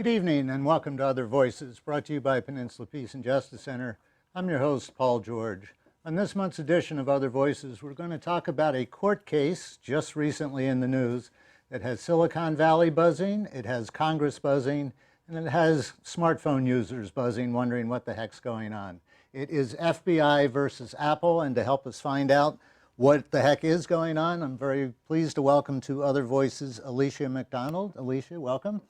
Good evening and welcome to Other Voices, brought to you by Peninsula Peace and Justice Center. I'm your host, Paul George. On this month's edition of Other Voices, we're going to talk about a court case just recently in the news that has Silicon Valley buzzing, it has Congress buzzing, and it has smartphone users buzzing, wondering what the heck's going on. It is FBI versus Apple, and to help us find out what the heck is going on, I'm very pleased to welcome to Other Voices Aleecia McDonald. Aleecia, welcome.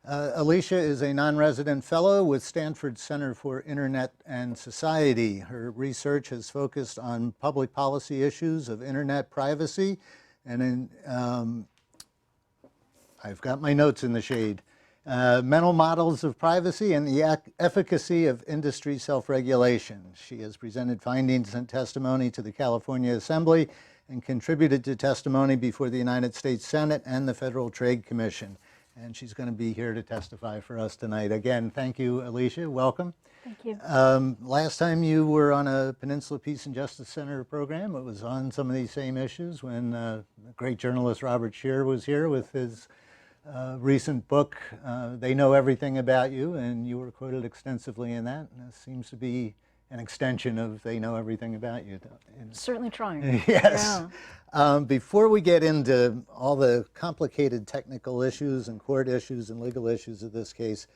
Aleecia is a non-resident fellow with Stanford Center for Internet and Society. Her research has focused on public policy issues of internet privacy, and I've got my notes in the shade. Mental models of privacy and the efficacy of industry self-regulation. She has presented findings and testimony to the California Assembly and contributed to testimony before the United States Senate and the Federal Trade Commission. And she's going to be here to testify for us tonight. Again, thank you, Aleecia. Welcome. Thank you. Last time you were on a Peninsula Peace and Justice Center program, it was on some of these same issues when the great journalist Robert Scheer was here with his recent book, They Know Everything About You, and you were quoted extensively in that. And this seems to be an extension of They Know Everything About You. Certainly trying. Yes. Yeah. Before we get into all the complicated technical issues and court issues and legal issues of this case,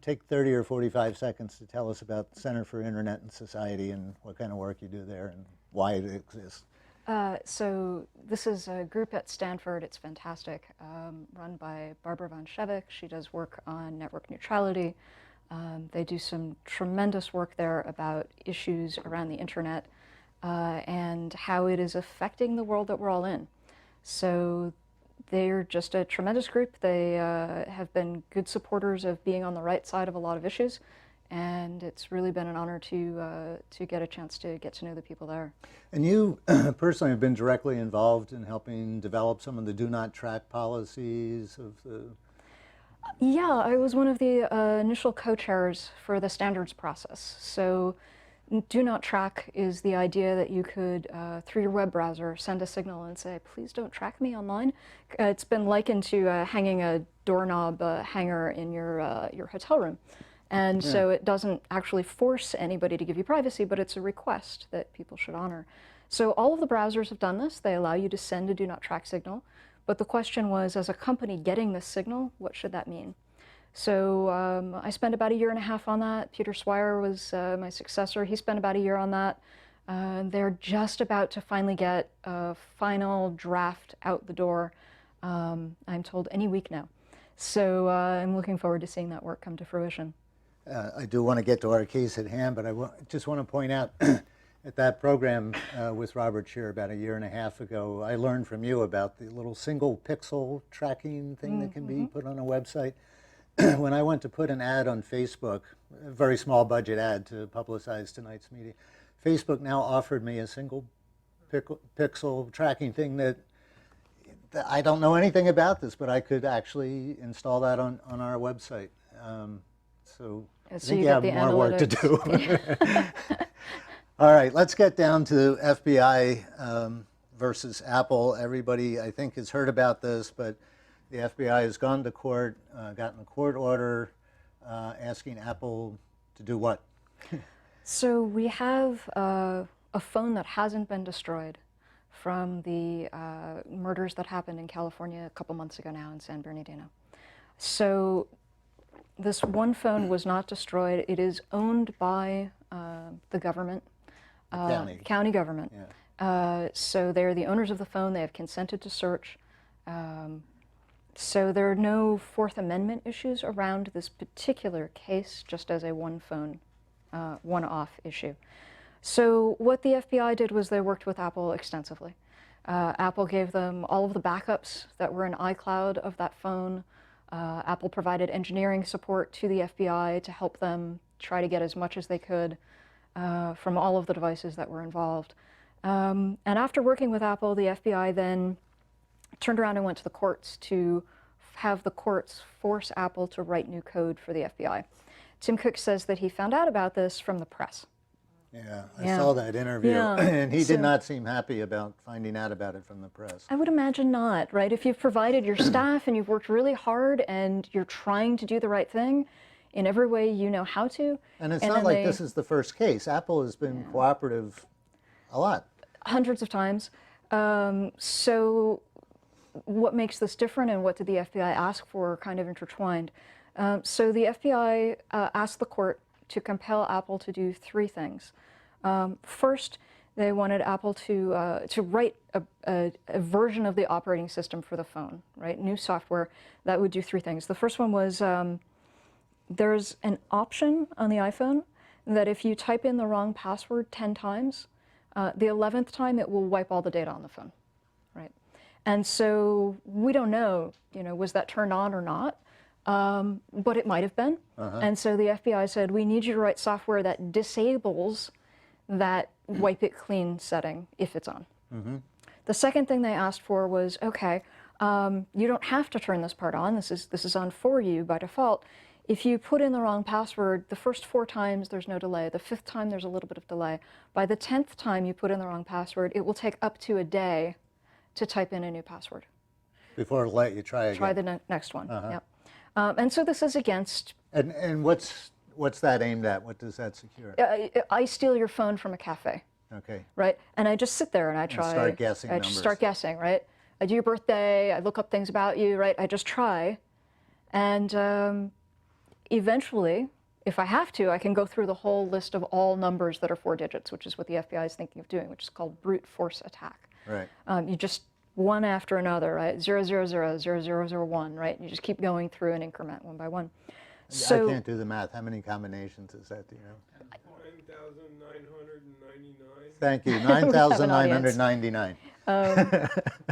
take 30 or 45 seconds to tell us about the Center for Internet and Society and what kind of work you do there and why it exists. So this is a group at Stanford. It's fantastic, run by Barbara von Schevick. She does work on network neutrality. They do some tremendous work there about issues around the internet and how it is affecting the world that we're all in. So they're just a tremendous group. They have been good supporters of being on the right side of a lot of issues, and it's really been an honor to get a chance to get to know the people there. And you personally have been directly involved in helping develop some of the do not track policies of the... Yeah, I was one of the initial co-chairs for the standards process. So do not track is the idea that you could, through your web browser, send a signal and say, please don't track me online. It's been likened to hanging a doorknob hanger in your hotel room. And so it doesn't actually force anybody to give you privacy, but it's a request that people should honor. So all of the browsers have done this. They allow you to send a do not track signal. But the question was, as a company getting this signal, what should that mean? So I spent about 1.5 years on that. Peter Swire was my successor. He spent about 1 year on that. They're just about to finally get a final draft out the door, I'm told, any week now. So I'm looking forward to seeing that work come to fruition. I do want to get to our case at hand, but I just want to point out at that program with Robert Scheer about 1.5 years ago, I learned from you about the little single pixel tracking thing that can be put on a website. When I went to put an ad on Facebook, a very small budget ad to publicize tonight's meeting, Facebook now offered me a single pixel tracking thing that I don't know anything about this, but I could actually install that on our website. So I think you have more work to do. All right, let's get down to FBI versus Apple. Everybody, I think, has heard about this, but the FBI has gone to court, gotten a court order asking Apple to do what? So we have a phone that hasn't been destroyed from the murders that happened in California a couple months ago now in San Bernardino. So this one phone was not destroyed. It is owned by the government, county government. Yeah. So they're the owners of the phone. They have consented to search. So there are no Fourth Amendment issues around this particular case, just as a one-off issue. So what the FBI did was they worked with Apple extensively. Apple gave them all of the backups that were in iCloud of that phone. Apple provided engineering support to the FBI to help them try to get as much as they could from all of the devices that were involved. And after working with Apple, the FBI then turned around and went to the courts to have the courts force Apple to write new code for the FBI. Tim Cook says that he found out about this from the press. Yeah, I Yeah. saw that interview, Yeah. and he So- did not seem happy about finding out about it from the press. I would imagine not, right? If you've provided your staff and you've worked really hard and you're trying to do the right thing in every way you know how to. And it's and not then like this is the first case. Apple has been cooperative a lot. hundreds of times. So what makes this different and what did the FBI ask for are kind of intertwined. So the FBI asked the court to compel Apple to do three things. First, they wanted Apple to write a version of the operating system for the phone, right? New software that would do three things. The first one was there's an option on the iPhone that if you type in the wrong password 10 times, the 11th time it will wipe all the data on the phone, right? And so we don't know, was that turned on or not? But it might have been. And so the FBI said, we need you to write software that disables that wipe it clean setting if it's on. The second thing they asked for was, okay, you don't have to turn this part on. This is on for you by default. If you put in the wrong password, the first 4 times there's no delay. The 5th time there's a little bit of delay. By the 10th time you put in the wrong password, it will take up to a day to type in a new password. Before it'll let you try again. Try the next one. Yep. And so this is against. And what's that aimed at? What does that secure? I steal your phone from a cafe. Okay. Right, and I just sit there and I try. And start guessing I numbers. just start guessing, right? I do your birthday. I look up things about you, right? I just try, and eventually, if I have to, I can go through the whole list of all numbers that are 4 digits, which is what the FBI is thinking of doing, which is called brute force attack. Right. You just one after another, right? 000, 0001, right? You just keep going through an increment one by one. So, I can't do the math. How many combinations is that? Do you know? 9,999. Thank you. We have an 9,999. I'm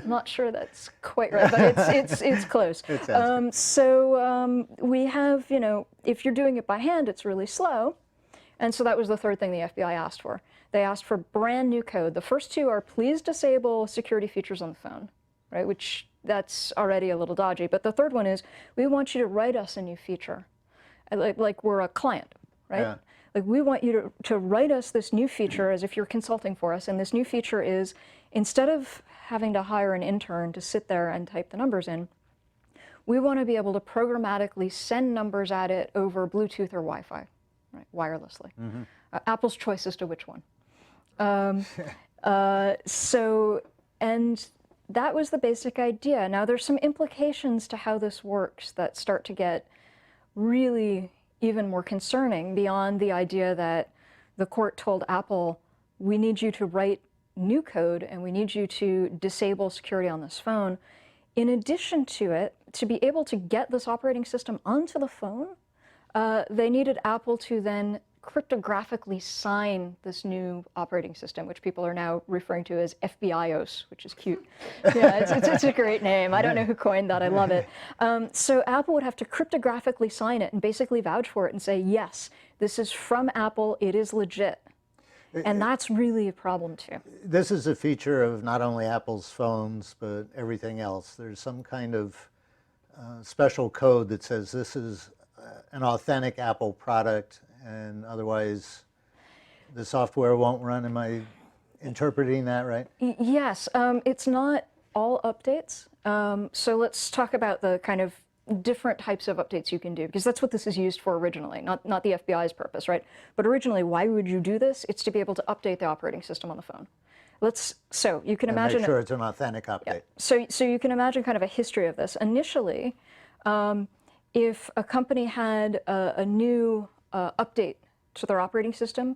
not sure that's quite right, but it's close. It sounds So we have, if you're doing it by hand, it's really slow. And so that was the third thing the FBI asked for. They asked for brand new code. The first 2 are please disable security features on the phone, right? Which that's already a little dodgy. But the third one is we want you to write us a new feature, like we're a client, right? Yeah. Like we want you to write us this new feature as if you're consulting for us. And this new feature is instead of having to hire an intern to sit there and type the numbers in, we want to be able to programmatically send numbers at it over Bluetooth or Wi-Fi, right, wirelessly. Apple's choice as to which one. And that was the basic idea. Now there's some implications to how this works that start to get really even more concerning beyond the idea that the court told Apple, we need you to write new code and we need you to disable security on this phone. In addition to it, to be able to get this operating system onto the phone, they needed Apple to then cryptographically sign this new operating system, which people are now referring to as FBIOS, which is cute. Yeah, it's a great name. I don't know who coined that. I love it. So Apple would have to cryptographically sign it and basically vouch for it and say, yes, this is from Apple. It is legit. And that's really a problem, too. This is a feature of not only Apple's phones, but everything else. There's some kind of special code that says this is an authentic Apple product, and otherwise the software won't run. Am I interpreting that right? Yes, it's not all updates. So let's talk about the kind of different types of updates you can do, because that's what this is used for originally, not the FBI's purpose, right? But originally, why would you do this? It's to be able to update the operating system on the phone. So you can imagine. Make sure it's an authentic update. Yeah. So you can imagine kind of a history of this. Initially, if a company had a new update to their operating system,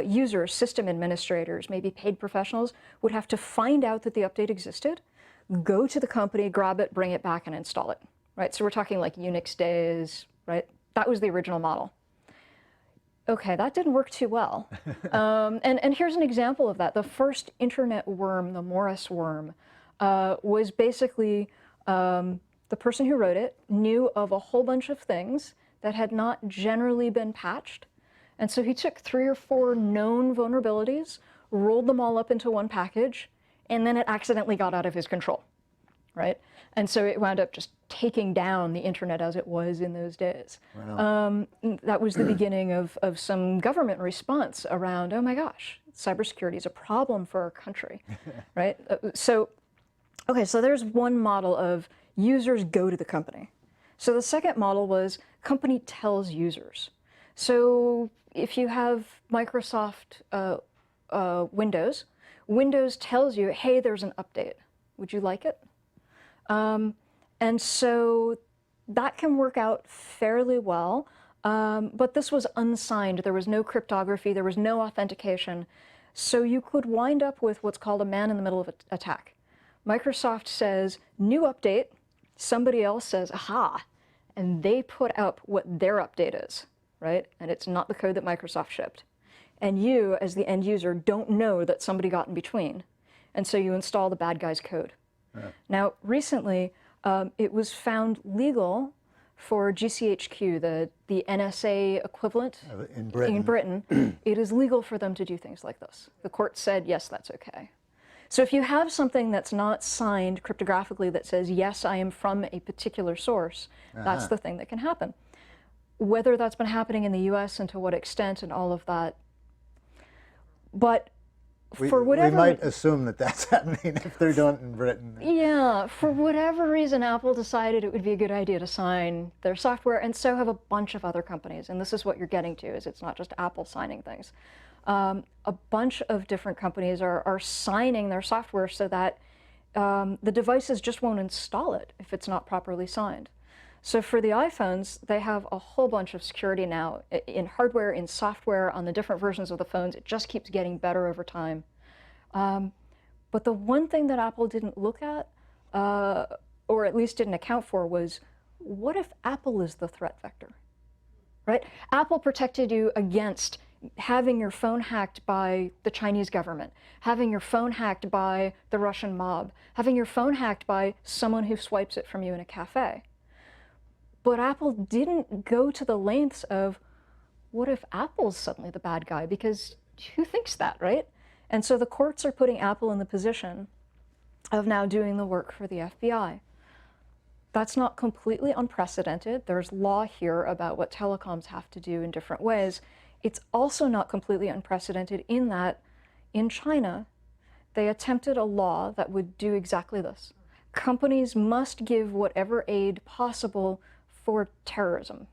users, system administrators, maybe paid professionals would have to find out that the update existed, go to the company, grab it, bring it back, and install it. Right, so we're talking like Unix days, right? That was the original model. Okay, that didn't work too well. And here's an example of that. The first internet worm, the Morris worm, was basically the person who wrote it knew of a whole bunch of things that had not generally been patched. And so he took 3 or 4 known vulnerabilities, rolled them all up into one package, and then it accidentally got out of his control. right? And so it wound up just taking down the internet as it was in those days. Wow. That was the beginning of some government response around, oh my gosh, cybersecurity is a problem for our country, right? Okay, so there's one model of users go to the company. So the second model was company tells users. So if you have Microsoft Windows, Windows tells you, hey, there's an update. Would you like it? And so that can work out fairly well, but this was unsigned. There was no cryptography, there was no authentication. So you could wind up with what's called a man-in-the-middle attack. Microsoft says, new update, somebody else says, aha, and they put up what their update is, right? And it's not the code that Microsoft shipped. And you, as the end user, don't know that somebody got in between. And so you install the bad guy's code. Yeah. Now, recently, it was found legal for GCHQ, the NSA equivalent in Britain. It is legal for them to do things like this. The court said, yes, that's okay. So if you have something that's not signed cryptographically that says, yes, I am from a particular source, that's the thing that can happen. Whether that's been happening in the US and to what extent and all of that. But for whatever... We might assume that that's happening if they're doing it in Britain. Yeah, for whatever reason, Apple decided it would be a good idea to sign their software, and so have a bunch of other companies. And this is what you're getting to, is it's not just Apple signing things. A bunch of different companies are signing their software so that the devices just won't install it if it's not properly signed. So for the iPhones, they have a whole bunch of security now in hardware, in software, on the different versions of the phones. It just keeps getting better over time. But the one thing that Apple didn't look at, or at least didn't account for, was what if Apple is the threat vector, right? Apple protected you against having your phone hacked by the Chinese government, having your phone hacked by the Russian mob, having your phone hacked by someone who swipes it from you in a cafe. But Apple didn't go to the lengths of, what if Apple's suddenly the bad guy? Because who thinks that, right? And so the courts are putting Apple in the position of now doing the work for the FBI. That's not completely unprecedented. There's law here about what telecoms have to do in different ways. It's also not completely unprecedented in that in China, they attempted a law that would do exactly this. Companies must give whatever aid possible for terrorism,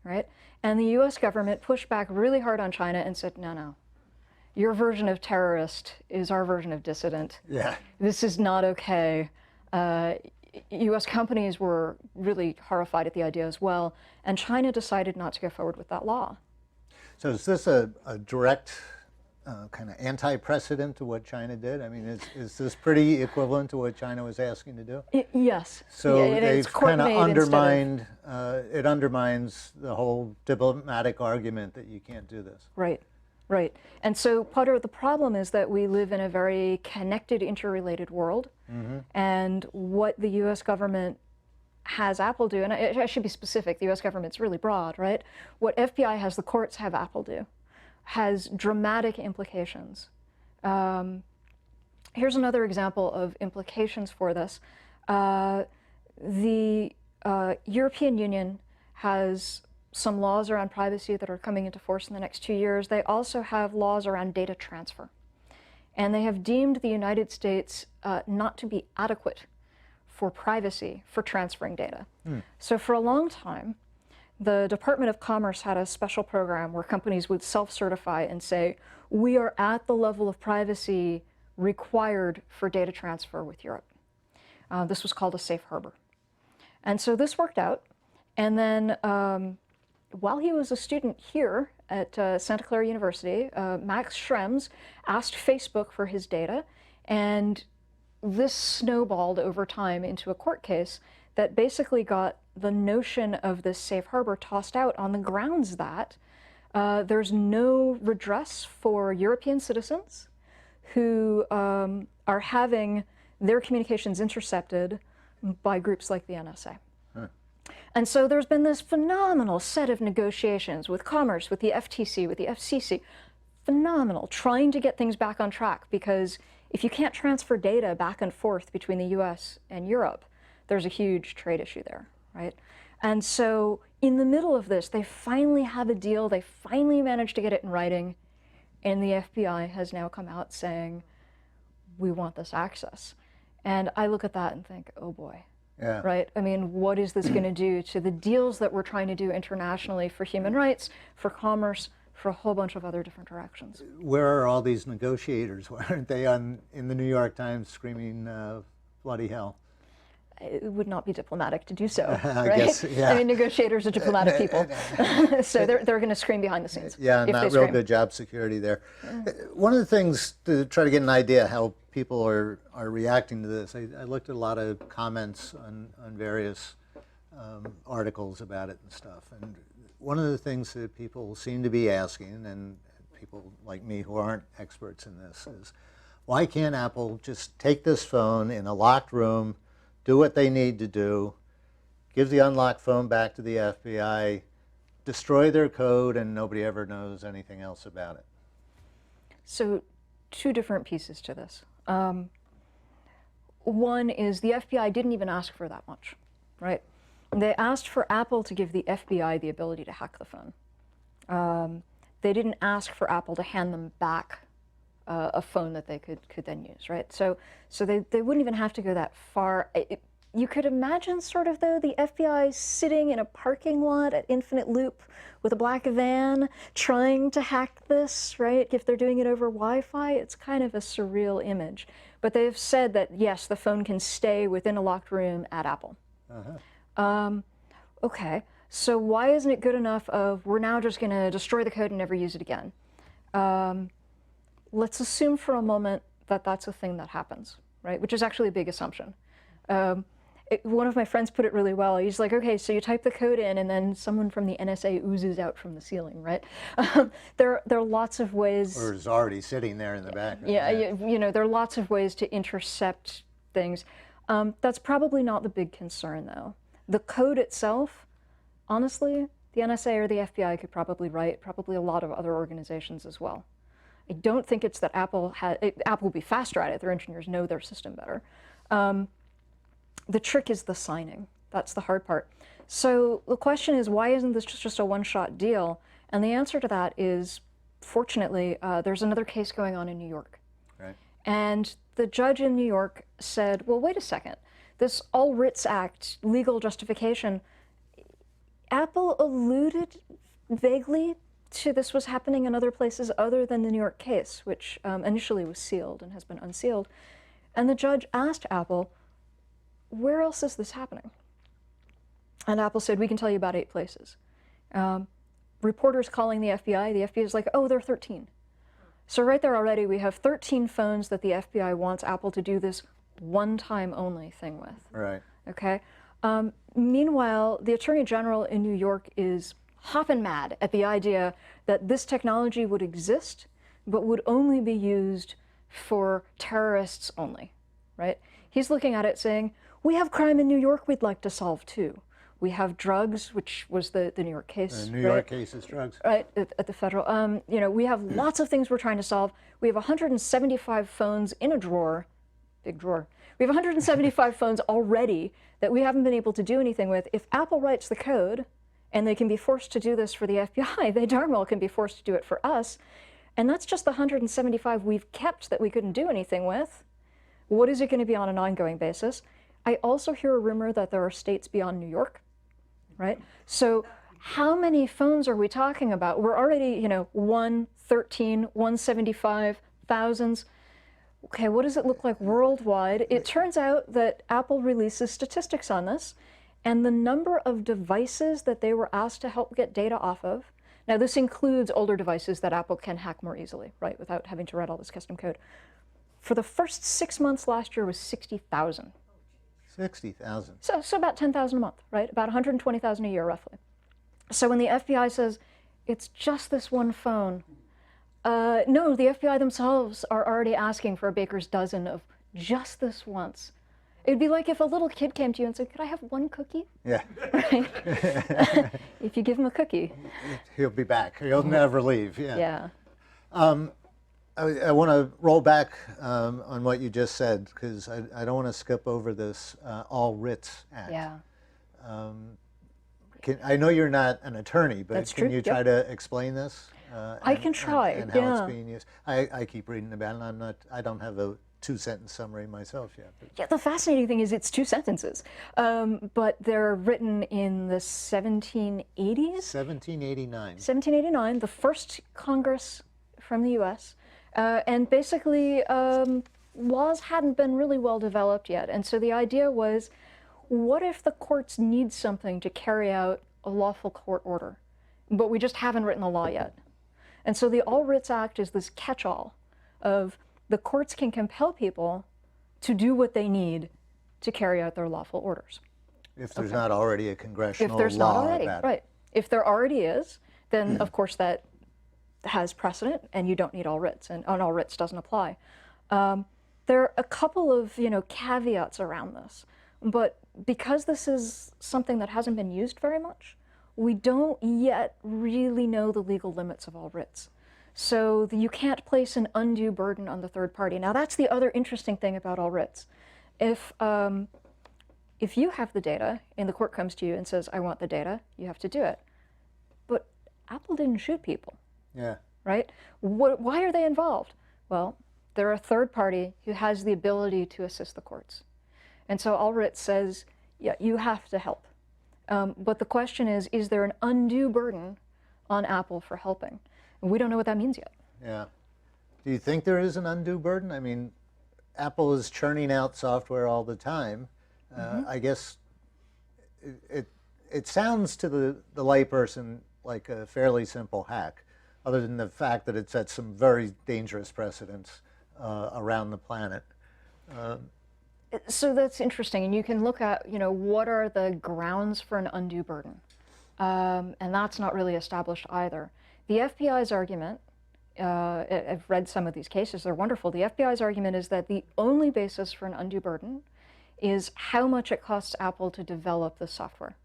right? And the US government pushed back really hard on China and said, no, no, your version of terrorist is our version of dissident. Yeah. This is not okay. US companies were really horrified at the idea as well, and China decided not to go forward with that law. So is this a direct kind of anti-precedent to what China did? I mean, is this pretty equivalent to what China was asking to do? Yes. So yeah, they've kind of undermined, it undermines the whole diplomatic argument that you can't do this. Right, right. And so part of the problem is that we live in a very connected, interrelated world. Mm-hmm. And what the US government has Apple do, and I should be specific, the US government's really broad, right? What FBI has the courts have Apple do has dramatic implications. Here's another example of implications for this. The European Union has some laws around privacy that are coming into force in the next 2 years. They also have laws around data transfer. And they have deemed the United States not to be adequate for privacy for transferring data. So for a long time, the Department of Commerce had a special program where companies would self-certify and say, we are at the level of privacy required for data transfer with Europe. This was called a safe harbor. And so this worked out. And then while he was a student here at Santa Clara University, Max Schrems asked Facebook for his data, and this snowballed over time into a court case that basically got the notion of this safe harbor tossed out on the grounds that there's no redress for European citizens who are having their communications intercepted by groups like the NSA. And so there's been this phenomenal set of negotiations with Commerce, with the FTC, with the FCC, phenomenal, trying to get things back on track, because if you can't transfer data back and forth between the US and Europe, there's a huge trade issue there, right? And so in the middle of this, they finally have a deal, they finally managed to get it in writing, and the FBI has now come out saying, we want this access. And I look at that and think, oh boy, Yeah. right? I mean, what is this going to do to the deals that we're trying to do internationally for human rights, for commerce, for a whole bunch of other different directions? Where are all these negotiators? Why aren't they in the New York Times screaming bloody hell? It would not be diplomatic to do so, I right? guess, yeah. I mean, negotiators are diplomatic people, so they're going to scream behind the scenes. Yeah, if they not real scream. good job security there. One of the things to try to get an idea how people are reacting to this, I looked at a lot of comments on various articles about it and stuff. And one of the things that people seem to be asking, and people like me who aren't experts in this, is why can't Apple just take this phone in a locked room, do what they need to do, give the unlocked phone back to the FBI, destroy their code, and nobody ever knows anything else about it? So, two different pieces to this. One is the FBI didn't even ask for that much, right? They asked for Apple to give the FBI the ability to hack the phone. They didn't ask for Apple to hand them back a phone that they could then use, right? So they wouldn't even have to go that far. You could imagine sort of, though, the FBI sitting in a parking lot at Infinite Loop with a black van trying to hack this, right? If they're doing it over Wi-Fi, it's kind of a surreal image. But they've said that, yes, the phone can stay within a locked room at Apple. Okay, so why isn't it good enough of, we're now just going to destroy the code and never use it again? Let's assume for a moment that that's a thing that happens, right? Which is actually a big assumption. One of my friends put it really well. He's like, okay, so you type the code in and then someone from the NSA oozes out from the ceiling, right? There are lots of ways. Or is already sitting there in the background. Yeah, you know, there are lots of ways to intercept things. That's probably not the big concern, though. The code itself, honestly, the NSA or the FBI could probably write, probably a lot of other organizations as well. I don't think it's that Apple will be faster at it. Their engineers know their system better. The trick is the signing. That's the hard part. So the question is, why isn't this just a one-shot deal? And the answer to that is, fortunately, there's another case going on in New York. Right. And the judge in New York said, well, wait a second. This All Writs Act legal justification, Apple alluded vaguely to this was happening in other places other than the New York case, which initially was sealed and has been unsealed. And the judge asked Apple, where else is this happening? And Apple said, we can tell you about 8 places. Reporters calling the FBI is like, oh, there are 13. So right there already, we have 13 phones that the FBI wants Apple to do this one-time only thing with. Right. Okay. Meanwhile, the Attorney General in New York is hopping mad at the idea that this technology would exist, but would only be used for terrorists only, right? He's looking at it saying, we have crime in New York we'd like to solve too. We have drugs, which was the New York case. The New York case is drugs. Right, at the federal. You know, we have lots of things we're trying to solve. We have 175 phones in a drawer, big drawer. We have 175 phones already that we haven't been able to do anything with. If Apple writes the code, and they can be forced to do this for the FBI, they darn well can be forced to do it for us. And that's just the 175 we've kept that we couldn't do anything with. What is it going to be on an ongoing basis? I also hear a rumor that there are states beyond New York, right? So how many phones are we talking about? We're already, you know, 1, 13, 175, thousands. Okay, what does it look like worldwide? It turns out that Apple releases statistics on this, and the number of devices that they were asked to help get data off of. Now, this includes older devices that Apple can hack more easily, right, without having to write all this custom code. For the first 6 months last year was 60,000. 60,000. So about 10,000 a month, right? About 120,000 a year, roughly. So when the FBI says, it's just this one phone, no, the FBI themselves are already asking for a baker's dozen of just this once. It'd be like if a little kid came to you and said, could I have one cookie? Yeah. Right? If you give him a cookie. He'll be back. He'll never leave. Yeah. Yeah. I want to roll back on what you just said, because I don't want to skip over this All Writs Act. Yeah. I know you're not an attorney, but That's can true. you try to explain this? I can try, and how yeah. it's being used. I keep reading about it, and I don't have a two-sentence summary myself yet. But. Yeah, the fascinating thing is it's 2 sentences, but they're written in the 1780s? 1789. 1789, the first Congress from the US. And basically, laws hadn't been really well developed yet. And so the idea was, what if the courts need something to carry out a lawful court order, but we just haven't written the law yet? And so the All Writs Act is this catch-all of the courts can compel people to do what they need to carry out their lawful orders. If there's not already a congressional If there's law not already, about it. right. If there already is, then of course that has precedent, and you don't need all writs, and all writs doesn't apply. There are a couple of caveats around this, but because this is something that hasn't been used very much, we don't yet really know the legal limits of all writs. So you can't place an undue burden on the third party. Now that's the other interesting thing about all writs. If you have the data and the court comes to you and says, I want the data, you have to do it. But Apple didn't shoot people. Yeah. Right? Why are they involved? Well, they're a third party who has the ability to assist the courts. And so all writ says, yeah, you have to help. But the question is there an undue burden on Apple for helping? And we don't know what that means yet. Yeah. Do you think there is an undue burden? I mean, Apple is churning out software all the time. I guess it sounds to the layperson like a fairly simple hack, other than the fact that it sets some very dangerous precedents around the planet. So that's interesting, and you can look at, what are the grounds for an undue burden? And that's not really established either. The FBI's argument, I've read some of these cases, they're wonderful. The FBI's argument is that the only basis for an undue burden is how much it costs Apple to develop the software.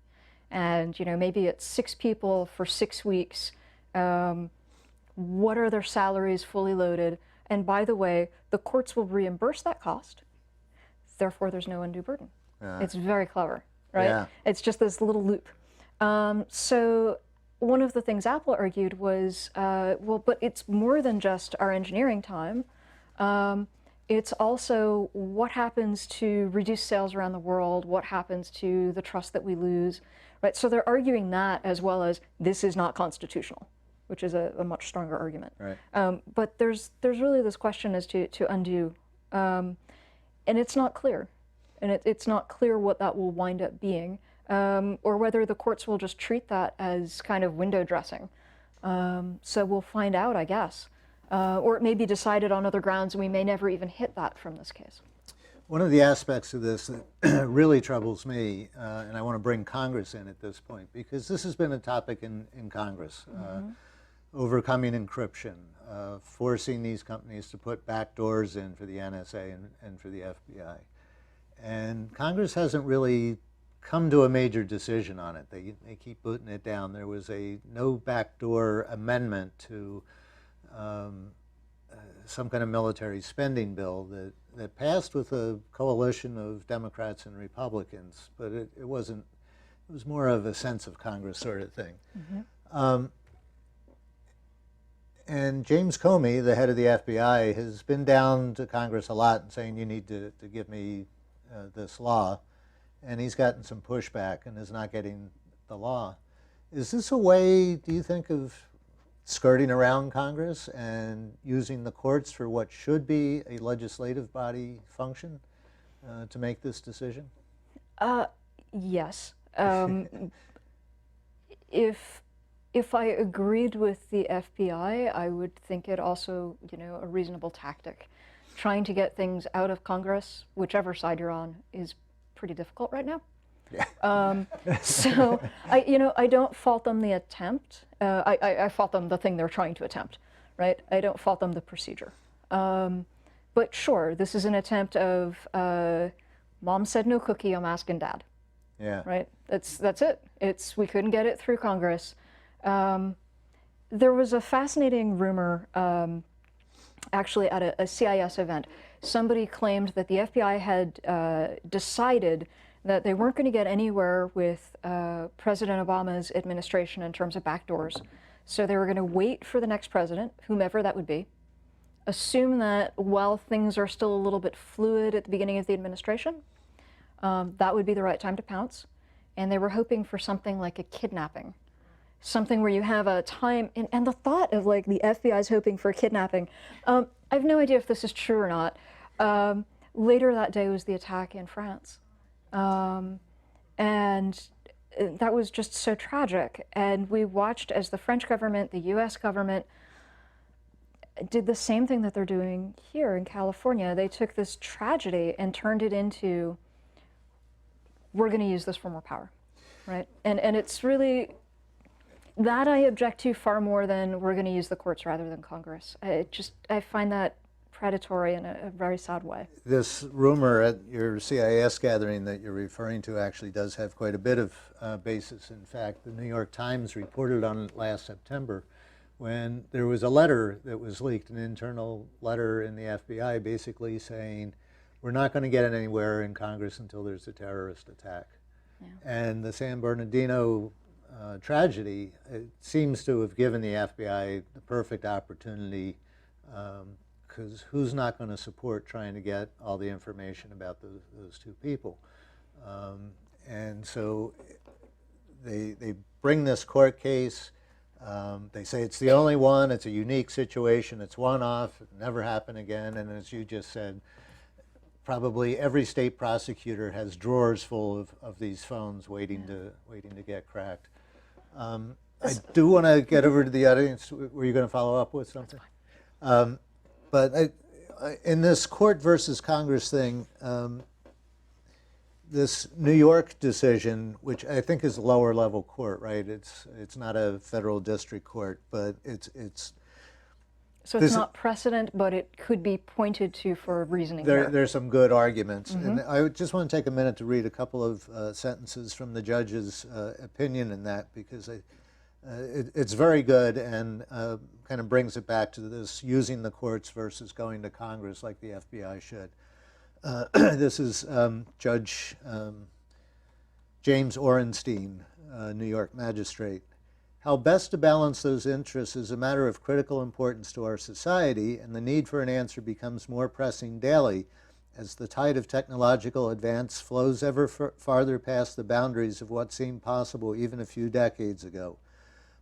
And, maybe it's 6 people for 6 weeks. What are their salaries fully loaded? And by the way, the courts will reimburse that cost. Therefore, there's no undue burden. It's very clever, right? Yeah. It's just this little loop. So one of the things Apple argued was, well, but it's more than just our engineering time. It's also what happens to reduced sales around the world, what happens to the trust that we lose, right? So they're arguing that as well as this is not constitutional, which is a much stronger argument. Right. But there's really this question as to undue. And it's not clear. And it's not clear what that will wind up being, or whether the courts will just treat that as kind of window dressing. So we'll find out, I guess. Or it may be decided on other grounds, and we may never even hit that from this case. One of the aspects of this that really troubles me, and I want to bring Congress in at this point, because this has been a topic in Congress, overcoming encryption, forcing these companies to put backdoors in for the NSA and for the FBI. And Congress hasn't really come to a major decision on it. They keep booting it down. There was a no backdoor amendment to some kind of military spending bill that passed with a coalition of Democrats and Republicans, but it wasn't, it was more of a sense of Congress sort of thing. And James Comey, the head of the FBI, has been down to Congress a lot and saying, you need to give me this law. And he's gotten some pushback and is not getting the law. Is this a way, do you think, of skirting around Congress and using the courts for what should be a legislative body function to make this decision? Yes. If I agreed with the FBI, I would think it also, a reasonable tactic. Trying to get things out of Congress, whichever side you're on, is pretty difficult right now. Yeah. So I don't fault them the attempt. I fault them the thing they're trying to attempt, right? I don't fault them the procedure. But sure, this is an attempt of mom said no cookie, I'm asking dad. Yeah. Right? That's it. We couldn't get it through Congress. there was a fascinating rumor, actually at a CIS event. Somebody claimed that the FBI had decided that they weren't going to get anywhere with President Obama's administration in terms of backdoors. So they were going to wait for the next president, whomever that would be, assume that while things are still a little bit fluid at the beginning of the administration, that would be the right time to pounce. And they were hoping for something like a kidnapping. Something where you have a time, and the thought of like the FBI's hoping for kidnapping, I have no idea if this is true or not. Later that day was the attack in France. And that was just so tragic. And we watched as the French government, the US government, did the same thing that they're doing here in California. They took this tragedy and turned it into, we're going to use this for more power, right? And it's really, that I object to far more than we're going to use the courts rather than Congress. I find that predatory in a very sad way. This rumor at your CIS gathering that you're referring to actually does have quite a bit of basis. In fact, the New York Times reported on it last September when there was a letter that was leaked, an internal letter in the FBI basically saying, we're not going to get anywhere in Congress until there's a terrorist attack. Yeah. And the San Bernardino tragedy, it seems to have given the FBI the perfect opportunity, because who's not going to support trying to get all the information about those two people? And so they bring this court case. They say it's the only one, it's a unique situation, it's one-off, it never happen again, and as you just said, probably every state prosecutor has drawers full of these phones waiting to get cracked. I do want to get over to the audience. Were you going to follow up with something? But in this court versus Congress thing, this New York decision, which I think is a lower level court, right? It's not a federal district court, but it's so it's not precedent, but it could be pointed to for reasoning. There's some good arguments. And I just want to take a minute to read a couple of sentences from the judge's opinion in that, because it's very good and kind of brings it back to this using the courts versus going to Congress like the FBI should. This is Judge James Orenstein, New York magistrate. How best to balance those interests is a matter of critical importance to our society, and the need for an answer becomes more pressing daily as the tide of technological advance flows ever farther past the boundaries of what seemed possible even a few decades ago.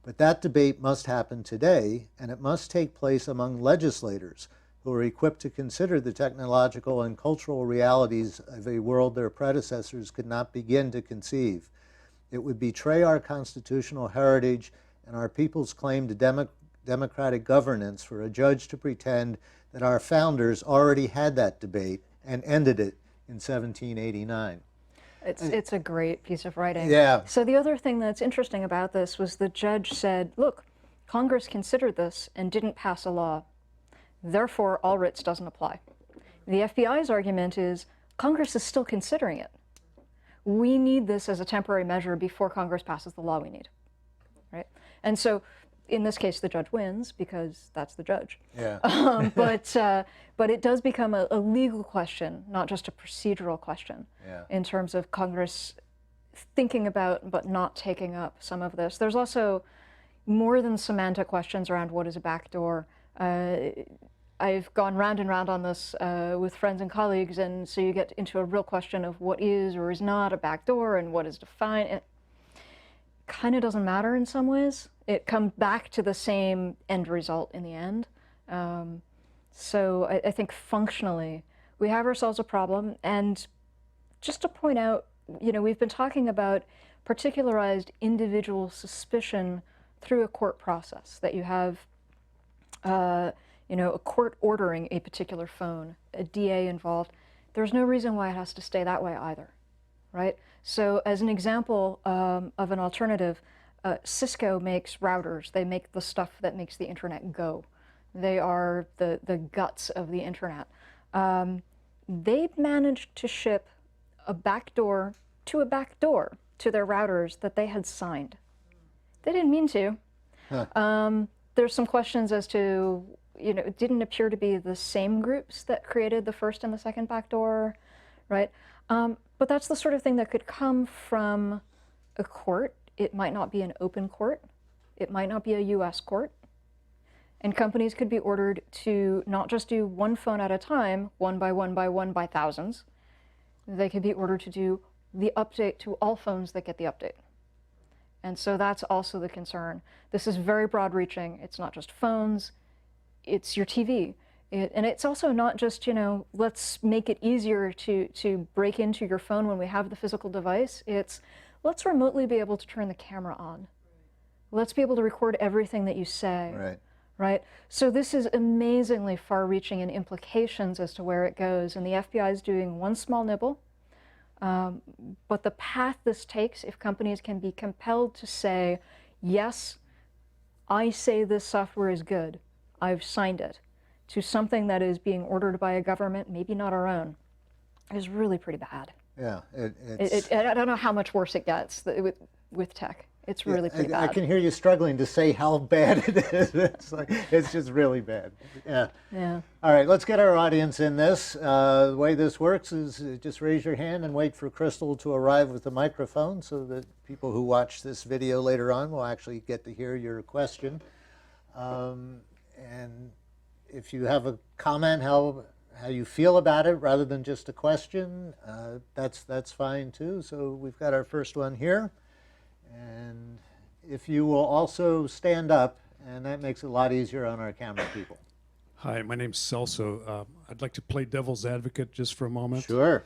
But that debate must happen today, and it must take place among legislators who are equipped to consider the technological and cultural realities of a world their predecessors could not begin to conceive. It would betray our constitutional heritage and our people's claim to democratic governance for a judge to pretend that our founders already had that debate and ended it in 1789. It's a great piece of writing. Yeah. So the other thing that's interesting about this was the judge said, look, Congress considered this and didn't pass a law. Therefore, all writs doesn't apply. The FBI's argument is Congress is still considering it. We need this as a temporary measure before Congress passes the law we need, right? And so in this case, the judge wins because that's the judge. Yeah. But it does become a legal question, not just a procedural question, in terms of Congress thinking about but not taking up some of this. There's also more than semantic questions around what is a backdoor. I've gone round and round on this with friends and colleagues, and so you get into a real question of what is or is not a backdoor and what is defined. It kind of doesn't matter in some ways. It comes back to the same end result in the end. So I think functionally we have ourselves a problem. And just to point out, we've been talking about particularized individual suspicion through a court process, that you have a court ordering a particular phone, a DA involved. There's no reason why it has to stay that way either, right? So as an example of an alternative, Cisco makes routers. They make the stuff that makes the internet go. They are the guts of the internet. They managed to ship a backdoor to their routers that they had signed. They didn't mean to. Huh. there's some questions as to, it didn't appear to be the same groups that created the first and the second backdoor, right? But that's the sort of thing that could come from a court. It might not be an open court. It might not be a US court. And companies could be ordered to not just do one phone at a time, one by one by one by thousands. They could be ordered to do the update to all phones that get the update. And so that's also the concern. This is very broad reaching. It's not just phones, it's your TV. And it's also not just, let's make it easier to break into your phone when we have the physical device. It's let's remotely be able to turn the camera on. Let's be able to record everything that you say. Right. Right? So this is amazingly far-reaching in implications as to where it goes. And the FBI is doing one small nibble. But the path this takes, if companies can be compelled to say, yes, I say this software is good, I've signed it, to something that is being ordered by a government, maybe not our own, is really pretty bad. Yeah. I don't know how much worse it gets with tech. It's really pretty bad. I can hear you struggling to say how bad it is. It's just really bad. Yeah. Yeah. All right, let's get our audience in this. The way this works is just raise your hand and wait for Crystal to arrive with the microphone so that people who watch this video later on will actually get to hear your question. And if you have a comment, how you feel about it rather than just a question, that's fine too. So we've got our first one here. And if you will also stand up, and that makes it a lot easier on our camera people. Hi, my name's Celso. I'd like to play devil's advocate just for a moment. Sure.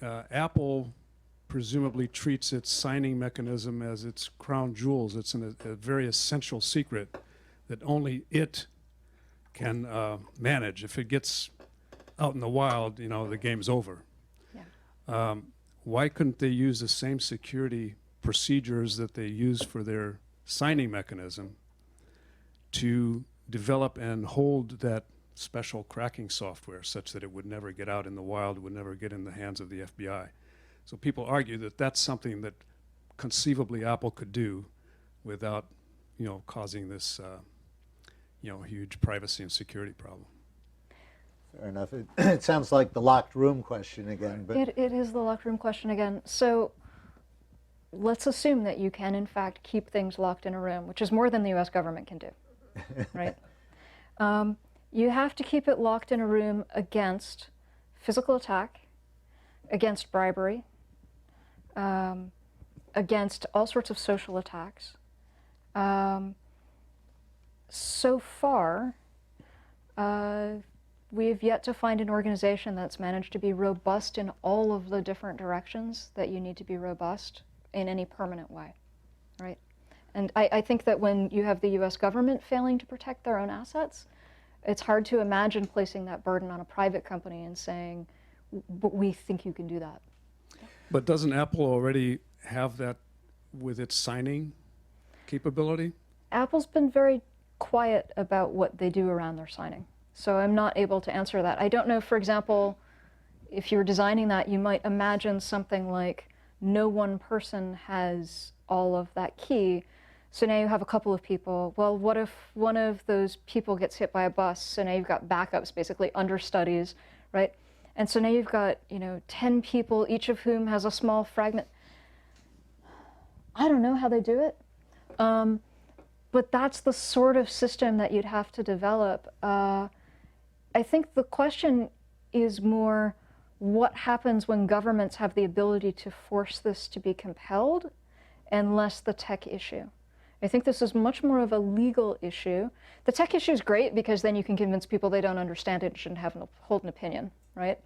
Apple presumably treats its signing mechanism as its crown jewels. It's a very essential secret that only it can manage. If it gets out in the wild, the game's over. Yeah. Why couldn't they use the same security procedures that they use for their signing mechanism to develop and hold that special cracking software such that it would never get out in the wild, would never get in the hands of the FBI? So people argue that that's something that conceivably Apple could do without, causing this, huge privacy and security problem. Fair enough. It sounds like the locked room question again. But It is the locked room question again. So let's assume that you can, in fact, keep things locked in a room, which is more than the US government can do, right? You have to keep it locked in a room against physical attack, against bribery, against all sorts of social attacks. So far, we've yet to find an organization that's managed to be robust in all of the different directions that you need to be robust in any permanent way, right? And I think that when you have the US government failing to protect their own assets, it's hard to imagine placing that burden on a private company and saying, but we think you can do that. But doesn't Apple already have that with its signing capability? Apple's been very quiet about what they do around their signing. So I'm not able to answer that. I don't know, for example, if you're designing that, you might imagine something like no one person has all of that key. So now you have a couple of people. Well, what if one of those people gets hit by a bus? So now you've got backups, basically understudies, right? And so now you've got, 10 people, each of whom has a small fragment. I don't know how they do it. But that's the sort of system that you'd have to develop. I think the question is more, what happens when governments have the ability to force this to be compelled, and less the tech issue? I think this is much more of a legal issue. The tech issue is great because then you can convince people they don't understand it and shouldn't hold an opinion, right?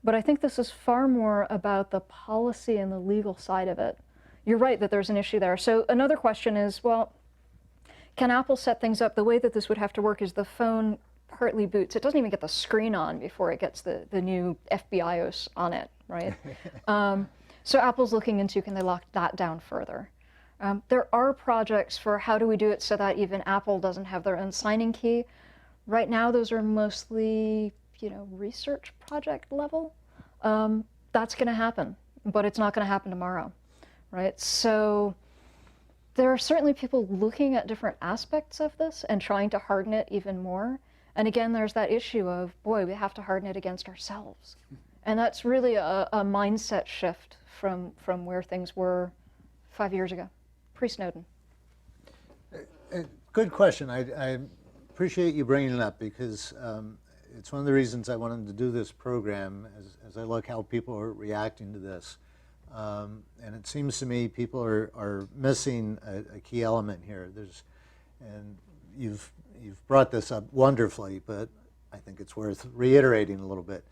But I think this is far more about the policy and the legal side of it. You're right that there's an issue there. So another question is, well, can Apple set things up? The way that this would have to work is the phone partly boots. It doesn't even get the screen on before it gets the new FBIOS on it, right? So Apple's looking into, can they lock that down further? There are projects for how do we do it so that even Apple doesn't have their own signing key. Right now, those are mostly, research project level. That's going to happen, but it's not going to happen tomorrow, right? So There are certainly people looking at different aspects of this and trying to harden it even more. And again, there's that issue of, boy, we have to harden it against ourselves. And that's really a mindset shift from where things were 5 years ago, pre-Snowden. Good question. I appreciate you bringing it up because it's one of the reasons I wanted to do this program as I look how people are reacting to this. And it seems to me people are missing a key element here. And you've brought this up wonderfully, but I think it's worth reiterating a little bit.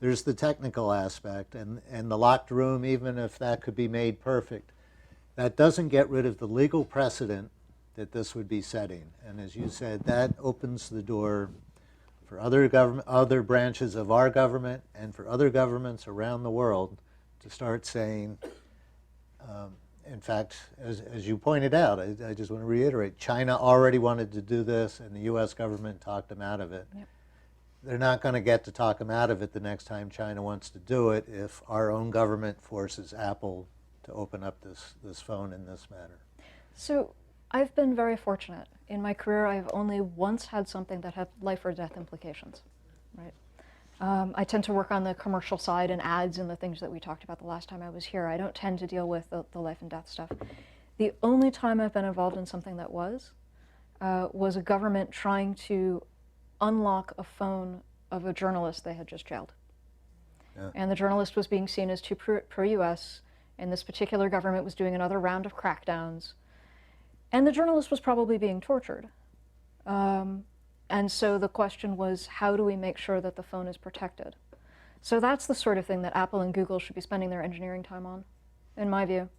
There's the technical aspect and the locked room, even if that could be made perfect, that doesn't get rid of the legal precedent that this would be setting. And as you said, that opens the door for other branches of our government and for other governments around the world to start saying, in fact, as you pointed out, I just want to reiterate, China already wanted to do this and the US government talked them out of it. Yep. They're not going to get to talk them out of it the next time China wants to do it if our own government forces Apple to open up this phone in this manner. So I've been very fortunate. In my career, I've only once had something that had life or death implications, right? I tend to work on the commercial side and ads and the things that we talked about the last time I was here. I don't tend to deal with the life and death stuff. The only time I've been involved in something that was a government trying to unlock a phone of a journalist they had just jailed. Yeah. And the journalist was being seen as too pro-US, and this particular government was doing another round of crackdowns. And the journalist was probably being tortured. And so the question was, how do we make sure that the phone is protected? So that's the sort of thing that Apple and Google should be spending their engineering time on, in my view,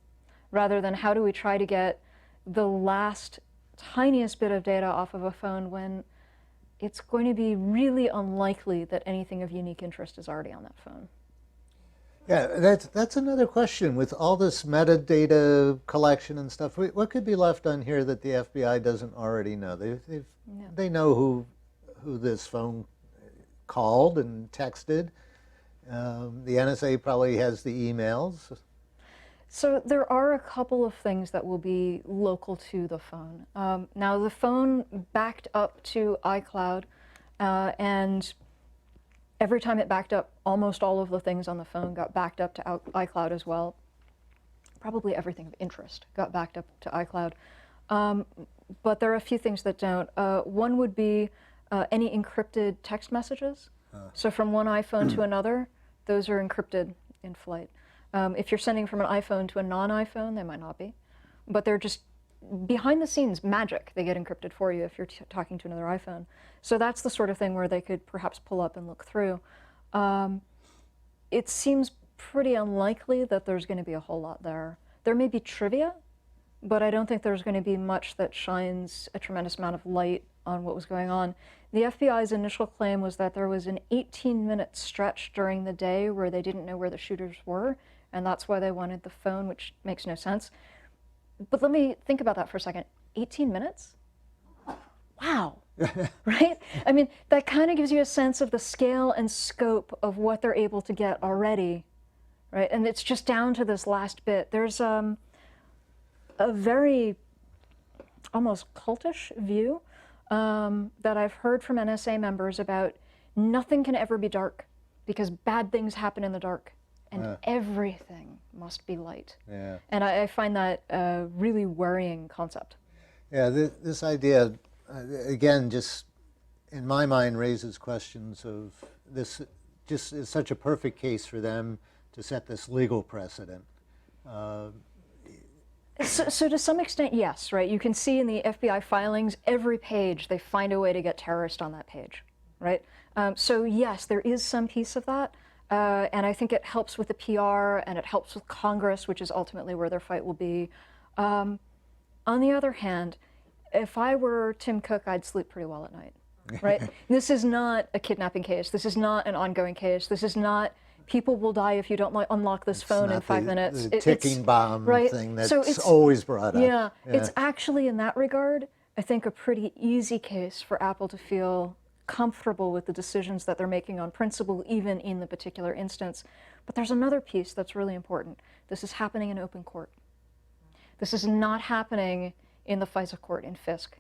rather than how do we try to get the last tiniest bit of data off of a phone when it's going to be really unlikely that anything of unique interest is already on that phone. Yeah, that's another question. With all this metadata collection and stuff, what could be left on here that the FBI doesn't already know? They know who this phone called and texted. The NSA probably has the emails. So there are a couple of things that will be local to the phone. Now the phone backed up to iCloud, and every time it backed up, almost all of the things on the phone got backed up to iCloud as well. Probably everything of interest got backed up to iCloud. But there are a few things that don't. One would be any encrypted text messages. So from one iPhone to another, those are encrypted in flight. If you're sending from an iPhone to a non-iPhone, they might not be. But they're just behind the scenes magic. They get encrypted for you if you're talking to another iPhone. So that's the sort of thing where they could perhaps pull up and look through. It seems pretty unlikely that there's going to be a whole lot there. There may be trivia, but I don't think there's going to be much that shines a tremendous amount of light on what was going on. The FBI's initial claim was that there was an 18-minute stretch during the day where they didn't know where the shooters were, and that's why they wanted the phone, which makes no sense. But let me think about that for a second. 18 minutes? Wow. Right? I mean, that kind of gives you a sense of the scale and scope of what they're able to get already, right? And it's just down to this last bit. There's a very almost cultish view that I've heard from NSA members about nothing can ever be dark because bad things happen in the dark and everything must be light. Yeah. And I find that a really worrying concept. Yeah, this idea, again, just in my mind raises questions of this just is such a perfect case for them to set this legal precedent. So to some extent, yes, right? You can see in the FBI filings, every page, they find a way to get terrorist on that page, right? So yes, there is some piece of that. And I think it helps with the PR and it helps with Congress, which is ultimately where their fight will be. On the other hand, if I were Tim Cook, I'd sleep pretty well at night, right? This is not a kidnapping case. This is not an ongoing case. This is not people will die if you don't unlock this phone in 5 minutes. The ticking bomb thing that's always brought up. Yeah, it's actually in that regard, I think a pretty easy case for Apple to feel comfortable with the decisions that they're making on principle, even in the particular instance. But there's another piece that's really important. This is happening in open court. This is not happening in the FISA court in Fisk.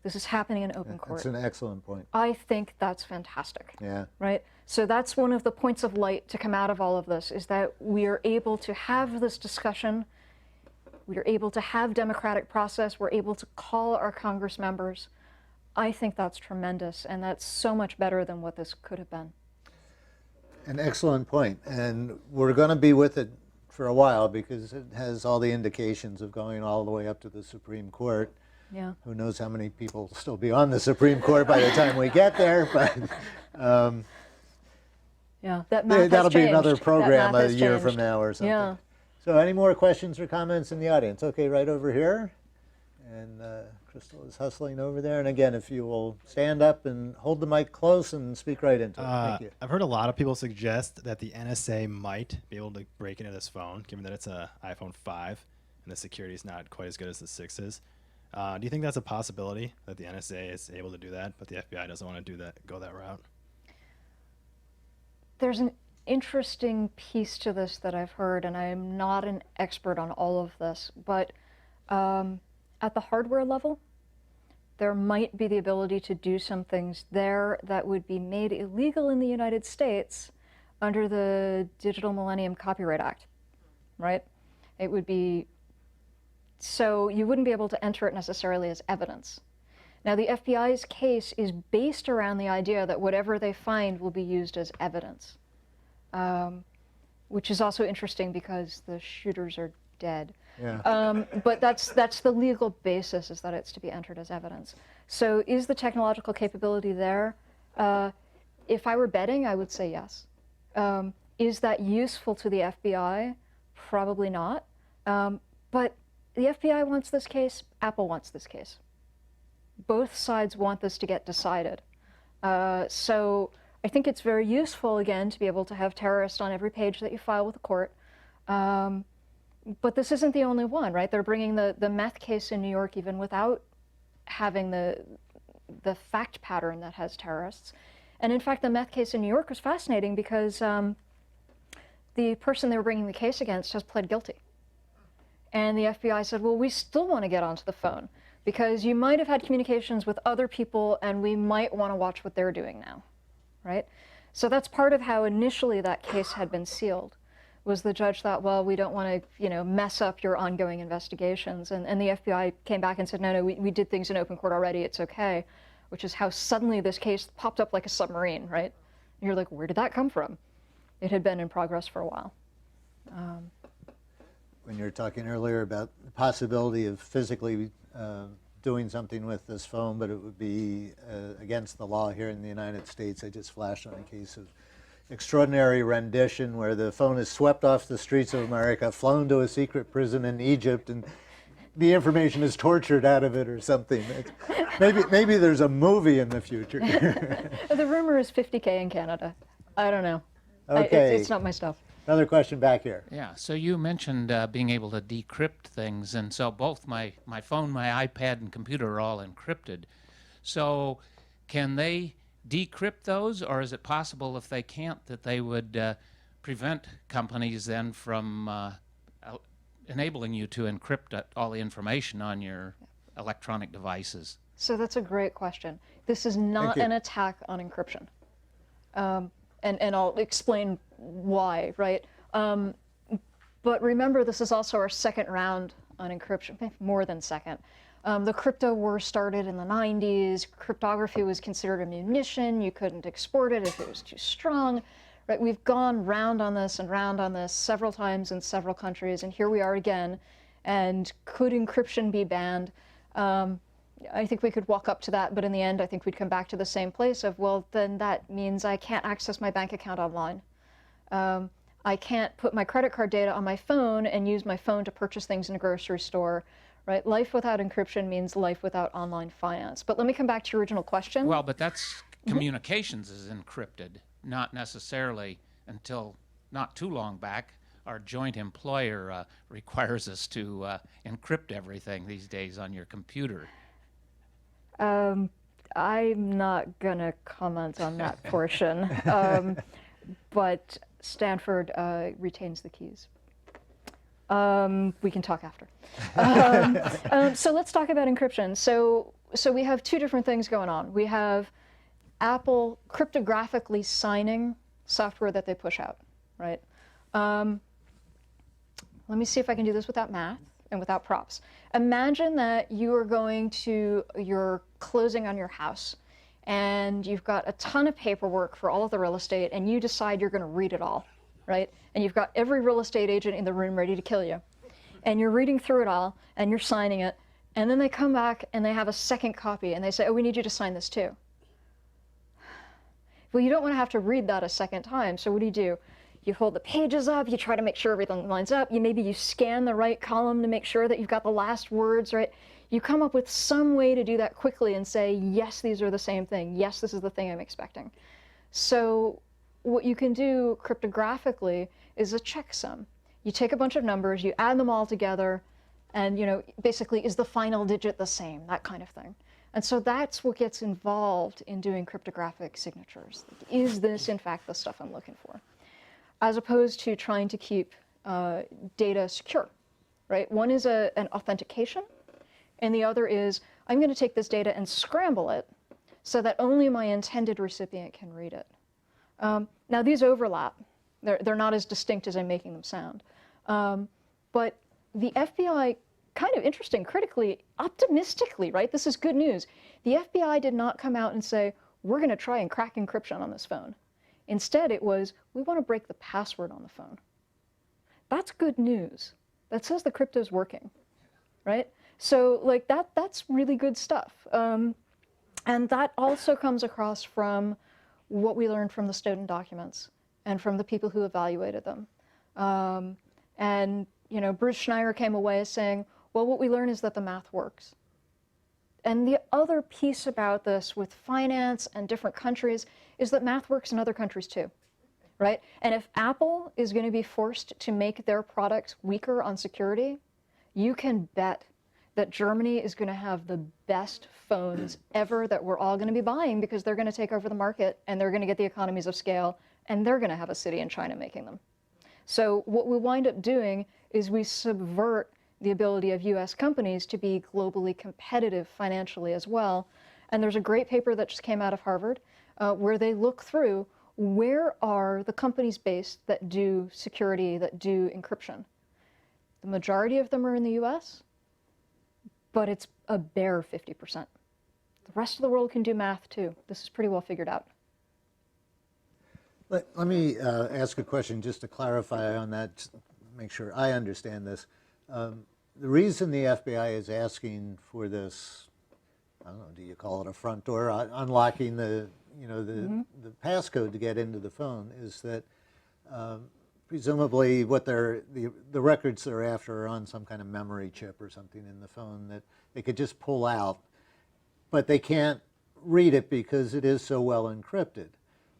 This is happening in open court. That's an excellent point. I think that's fantastic. Yeah. Right? So that's one of the points of light to come out of all of this, is that we are able to have this discussion. We are able to have democratic process. We're able to call our Congress members. I think that's tremendous, and that's so much better than what this could have been. An excellent point. And we're going to be with it for a while because it has all the indications of going all the way up to the Supreme Court. Yeah. Who knows how many people will still be on the Supreme Court by the time we get there, but yeah, that math has that'll be changed. another program a has year changed. from now or something. Yeah. So any more questions or comments in the audience? Okay, right over here. And Crystal is hustling over there. And again, if you will stand up and hold the mic close and speak right into it. Thank you. I've heard a lot of people suggest that the NSA might be able to break into this phone, given that it's an iPhone 5 and the security is not quite as good as the 6 is. Do you think that's a possibility, that the NSA is able to do that, but the FBI doesn't want to do that, go that route? There's an interesting piece to this that I've heard, and I am not an expert on all of this, but at the hardware level, there might be the ability to do some things there that would be made illegal in the United States under the Digital Millennium Copyright Act, right? It would be, so you wouldn't be able to enter it necessarily as evidence. Now, the FBI's case is based around the idea that whatever they find will be used as evidence, which is also interesting because the shooters are dead. Yeah. But that's the legal basis, is that it's to be entered as evidence. So is the technological capability there? If I were betting, I would say yes. Is that useful to the FBI? Probably not. But the FBI wants this case, Apple wants this case. Both sides want this to get decided. So I think it's very useful, again, to be able to have terrorists on every page that you file with the court. But this isn't the only one, right? They're bringing the meth case in New York even without having the fact pattern that has terrorists. And in fact, the meth case in New York was fascinating because the person they were bringing the case against has pled guilty. And the FBI said, well, we still want to get onto the phone because you might have had communications with other people and we might want to watch what they're doing now, right? So that's part of how initially that case had been sealed, was the judge thought, well, we don't want to, mess up your ongoing investigations. And the FBI came back and said, no, we did things in open court already, it's okay, which is how suddenly this case popped up like a submarine, right? And you're like, where did that come from? It had been in progress for a while. When you were talking earlier about the possibility of physically doing something with this phone, but it would be against the law here in the United States, I just flashed on a case of extraordinary rendition where the phone is swept off the streets of America, flown to a secret prison in Egypt, and the information is tortured out of it or something. Maybe there's a movie in the future. The rumor is $50K in Canada. I don't know. Okay. It's not my stuff. Another question back here. Yeah, so you mentioned being able to decrypt things, and so both my phone, my iPad, and computer are all encrypted. So can they decrypt those, or is it possible if they can't that they would prevent companies then from enabling you to encrypt all the information on your electronic devices? So that's a great question. This is not an attack on encryption. And I'll explain why, right? But remember, this is also our second round on encryption, more than second. The crypto war started in the 90s. Cryptography was considered a munition. You couldn't export it if it was too strong. Right? We've gone round on this and round on this several times in several countries, and here we are again. And could encryption be banned? I think we could walk up to that, but in the end, I think we'd come back to the same place of, well, then that means I can't access my bank account online. I can't put my credit card data on my phone and use my phone to purchase things in a grocery store. Right? Life without encryption means life without online finance. But let me come back to your original question. Well, but that's communications is encrypted, not necessarily until not too long back. Our joint employer requires us to encrypt everything these days on your computer. I'm not going to comment on that portion, but Stanford retains the keys. We can talk after. So let's talk about encryption. So we have two different things going on. We have Apple cryptographically signing software that they push out, right? Let me see if I can do this without math and without props. Imagine that you are you're closing on your house, and you've got a ton of paperwork for all of the real estate, and you decide you're going to read it all, right? And you've got every real estate agent in the room ready to kill you. And you're reading through it all, and you're signing it, and then they come back and they have a second copy, and they say, oh, we need you to sign this too. Well, you don't want to have to read that a second time, so what do? You hold the pages up, you try to make sure everything lines up, maybe you scan the right column to make sure that you've got the last words, right? You come up with some way to do that quickly and say, yes, these are the same thing. Yes, this is the thing I'm expecting. So what you can do cryptographically is a checksum. You take a bunch of numbers, you add them all together, and basically, is the final digit the same? That kind of thing. And so that's what gets involved in doing cryptographic signatures. Is this, in fact, the stuff I'm looking for? As opposed to trying to keep data secure, right? One is an authentication, and the other is, I'm going to take this data and scramble it so that only my intended recipient can read it. Now, these overlap. They're not as distinct as I'm making them sound. But the FBI, kind of interesting, critically, optimistically, right? This is good news. The FBI did not come out and say, we're going to try and crack encryption on this phone. Instead, it was, we want to break the password on the phone. That's good news. That says the crypto's working, right? So like that's really good stuff. And that also comes across from what we learned from the Snowden documents and from the people who evaluated them. And Bruce Schneier came away saying, well, what we learned is that the math works. And the other piece about this with finance and different countries is that math works in other countries too, right? And if Apple is going to be forced to make their products weaker on security, you can bet that Germany is going to have the best phones ever that we're all going to be buying, because they're going to take over the market and they're going to get the economies of scale, and they're going to have a city in China making them. So what we wind up doing is we subvert the ability of US companies to be globally competitive financially as well. And there's a great paper that just came out of Harvard where they look through, where are the companies based that do security, that do encryption? The majority of them are in the US, but it's a bare 50%. The rest of the world can do math too. This is pretty well figured out. Let me ask a question just to clarify on that, make sure I understand this. The reason the FBI is asking for this, I don't know, do you call it a front door, unlocking the passcode to get into the phone, is that presumably what the records they're after are on some kind of memory chip or something in the phone that they could just pull out, but they can't read it because it is so well encrypted.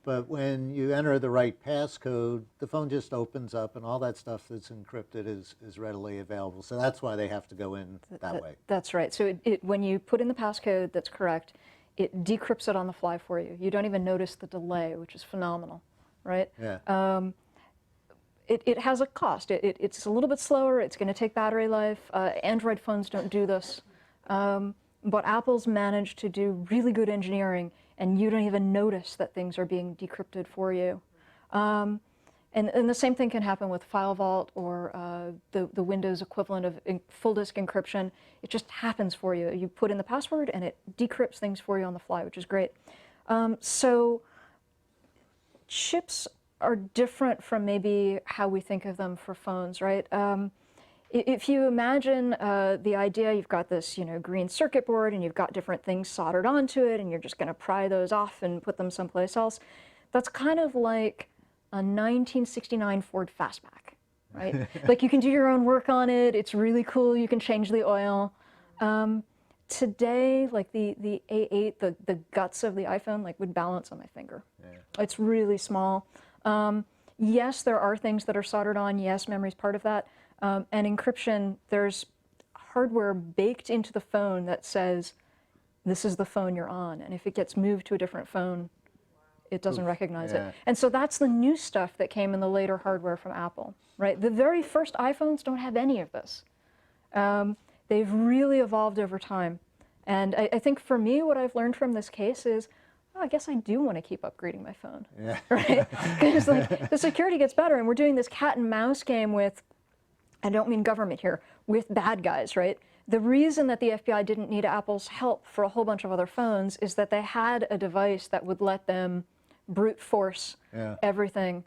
But when you enter the right passcode, the phone just opens up and all that stuff that's encrypted is readily available. So that's why they have to go in that way. That's right. So when you put in the passcode that's correct, it decrypts it on the fly for you. You don't even notice the delay, which is phenomenal, right? Yeah. It has a cost. It's a little bit slower. It's going to take battery life. Android phones don't do this. But Apple's managed to do really good engineering, and you don't even notice that things are being decrypted for you. And the same thing can happen with File Vault or the Windows equivalent of full disk encryption. It just happens for you. You put in the password and it decrypts things for you on the fly, which is great. So chips are different from maybe how we think of them for phones, right? If you imagine the idea, you've got this green circuit board and you've got different things soldered onto it and you're just going to pry those off and put them someplace else. That's kind of like a 1969 Ford Fastback, right? Like you can do your own work on it. It's really cool. You can change the oil. Today, like the A8, the guts of the iPhone, like would balance on my finger. Yeah. It's really small. Yes, there are things that are soldered on. Yes, memory's part of that. And encryption, there's hardware baked into the phone that says, this is the phone you're on. And if it gets moved to a different phone, it doesn't recognize yeah. it. And so that's the new stuff that came in the later hardware from Apple, right? The very first iPhones don't have any of this. They've really evolved over time. And I think for me, what I've learned from this case is, oh, I guess I do want to keep upgrading my phone, right? Because like, the security gets better, and we're doing this cat and mouse game with, I don't mean government here, with bad guys, right? The reason that the FBI didn't need Apple's help for a whole bunch of other phones is that they had a device that would let them brute force everything.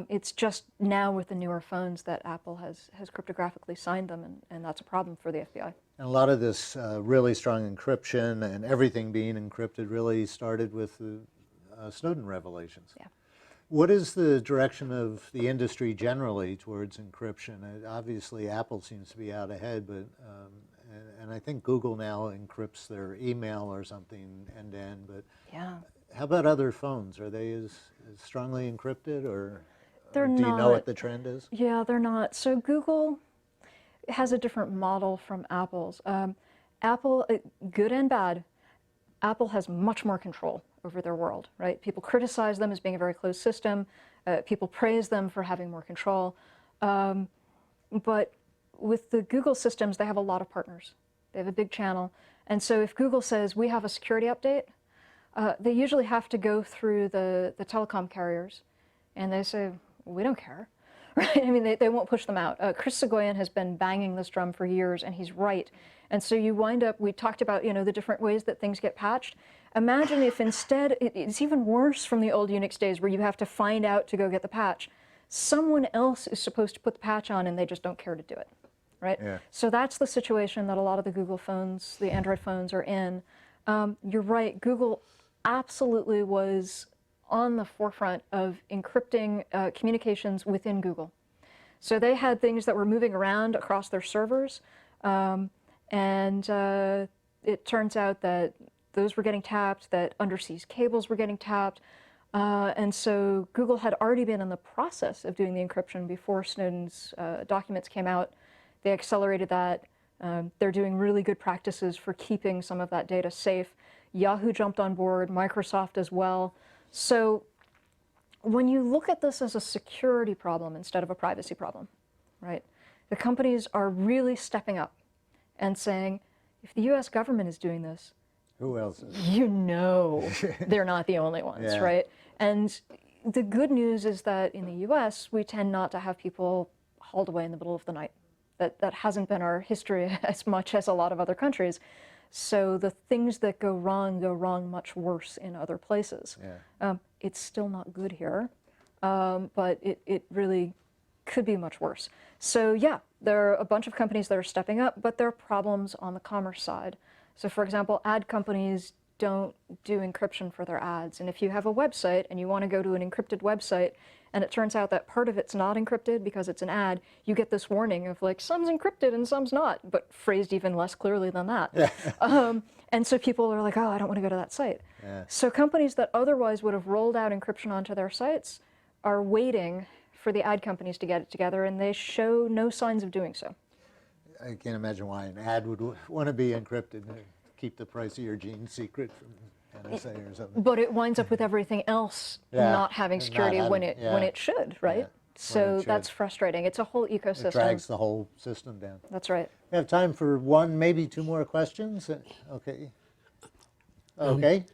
It's just now with the newer phones that Apple has cryptographically signed them, and that's a problem for the FBI. And a lot of this really strong encryption and everything being encrypted really started with the Snowden revelations. Yeah. What is the direction of the industry generally towards encryption? Obviously, Apple seems to be out ahead, but and I think Google now encrypts their email or something end-to-end. But Yeah. how about other phones? Are they as strongly encrypted, or They're do you know not. what the trend is? Yeah, they're not. So Google has a different model from Apple's. Apple, good and bad, Apple has much more control over their world, right? People criticize them as being a very closed system. People praise them for having more control. But with the Google systems, they have a lot of partners. They have a big channel. And so if Google says, we have a security update, they usually have to go through the telecom carriers. And they say, we don't care. Right? I mean, they won't push them out. Chris Soghoian has been banging this drum for years, and he's right. And so you wind up, we talked about, you know, the different ways that things get patched. Imagine if instead, it's even worse from the old Unix days where you have to find out to go get the patch. Someone else is supposed to put the patch on, and they just don't care to do it, right? Yeah. So that's the situation that a lot of the Google phones, the Android phones are in. You're right, Google absolutely was on the forefront of encrypting communications within Google. So they had things that were moving around across their servers, and it turns out that those were getting tapped, that undersea cables were getting tapped, and so Google had already been in the process of doing the encryption before Snowden's documents came out. They accelerated that. They're doing really good practices for keeping some of that data safe. Yahoo jumped on board, Microsoft as well. So when you look at this as a security problem instead of a privacy problem, right, the companies are really stepping up and saying, if the US government is doing this, Who else is? you know they're not the only ones, Yeah. right? And the good news is that in the US, we tend not to have people hauled away in the middle of the night. That hasn't been our history as much as a lot of other countries. So the things that go wrong much worse in other places. Yeah. It's still not good here, but it really could be much worse. So yeah, there are a bunch of companies that are stepping up, but there are problems on the commerce side. So for example, ad companies don't do encryption for their ads. And if you have a website and you want to go to an encrypted website, and it turns out that part of it's not encrypted because it's an ad, you get this warning of like, some's encrypted and some's not, but phrased even less clearly than that. And so people are like, oh, I don't want to go to that site. Yeah. So companies that otherwise would have rolled out encryption onto their sites are waiting for the ad companies to get it together, and they show no signs of doing so. I can't imagine why an ad would want to be encrypted to keep the price of your jeans secret from NSA or something. But it winds up with everything else not having Not security when having- it should, right? Yeah, So it should. that's frustrating. It's a whole ecosystem. It drags the whole system down. That's right. We have time for one, maybe two more questions. Okay. Okay.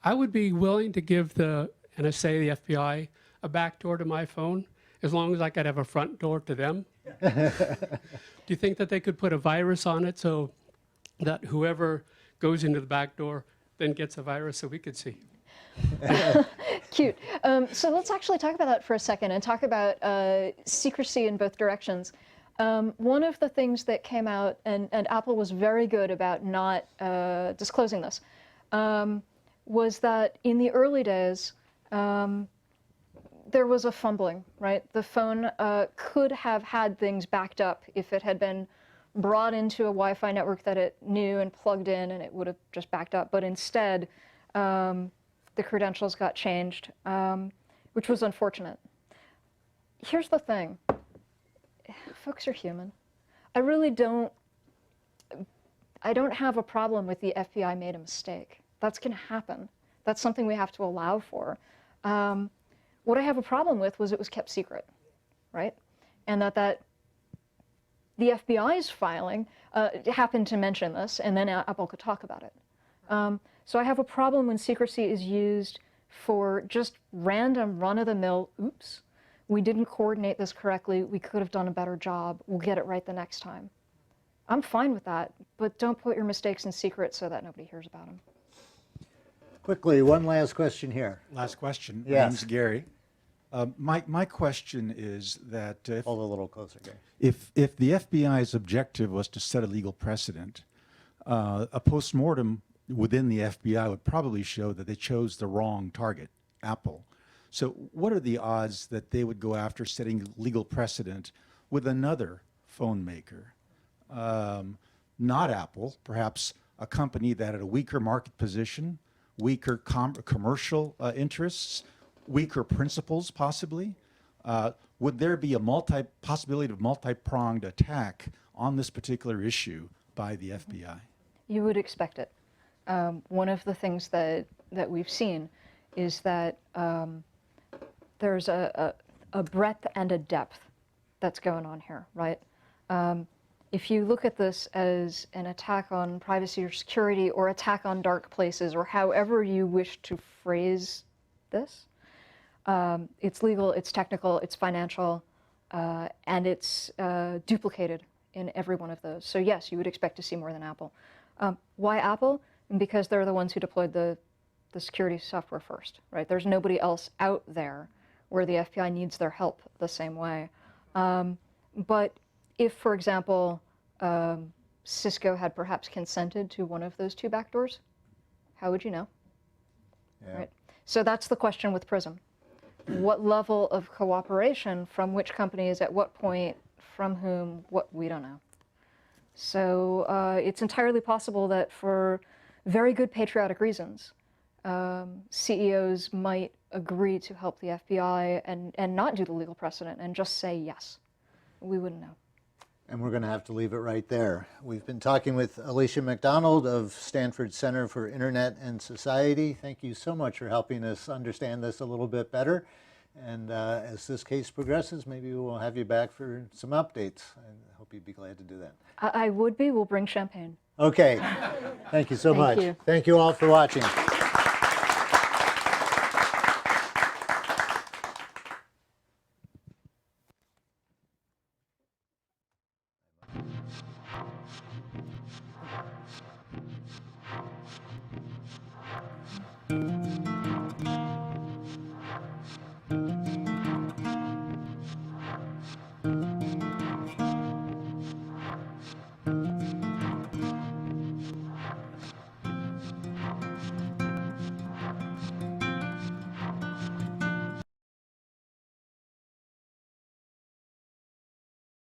I would be willing to give the NSA, the FBI, a back door to my phone, as long as I could have a front door to them. Do you think that they could put a virus on it so that whoever goes into the back door then gets a virus so we could see? Cute. So let's actually talk about that for a second and talk about secrecy in both directions. One of the things that came out, and Apple was very good about not disclosing this, was that in the early days, there was a fumbling, right? The phone could have had things backed up if it had been brought into a Wi-Fi network that it knew and plugged in, and it would have just backed up. But instead, the credentials got changed, which was unfortunate. Here's the thing. Folks are human. I don't have a problem with the FBI made a mistake. That's going to happen. That's something we have to allow for. What I have a problem with was it was kept secret, right? And that the FBI's filing happened to mention this, and then Apple could talk about it. So I have a problem when secrecy is used for just random run-of-the-mill, oops, we didn't coordinate this correctly, we could have done a better job, we'll get it right the next time. I'm fine with that, but don't put your mistakes in secret so that nobody hears about them. Quickly, one last question here. Last question. Yes. My name's Gary. My question is that Hold a little closer, Gary. if the FBI's objective was to set a legal precedent, a postmortem within the FBI would probably show that they chose the wrong target, Apple. So what are the odds that they would go after setting legal precedent with another phone maker? Not Apple, perhaps a company that had a weaker market position, weaker commercial interests, weaker principles possibly? Would there be a possibility of multi-pronged attack on this particular issue by the FBI? You would expect it. One of the things that we've seen is that there's a breadth and a depth that's going on here, right? If you look at this as an attack on privacy or security or attack on dark places or however you wish to phrase this, it's legal, it's technical, it's financial, and it's duplicated in every one of those. So yes, you would expect to see more than Apple. Why Apple? Because they're the ones who deployed the security software first, right? There's nobody else out there where the FBI needs their help the same way. But if, for example, Cisco had perhaps consented to one of those two backdoors, how would you know? Yeah. Right? So that's the question with PRISM. What level of cooperation from which companies at what point, from whom, what, we don't know. So it's entirely possible that for very good patriotic reasons, CEOs might agree to help the FBI and not do the legal precedent and just say yes. We wouldn't know. And we're going to have to leave it right there. We've been talking with Aleecia McDonald of Stanford Center for Internet and Society. Thank you so much for helping us understand this a little bit better. And as this case progresses, maybe we'll have you back for some updates. I hope you'd be glad to do that. I would be. We'll bring champagne. Okay. Thank you so much. You. Thank you all for watching.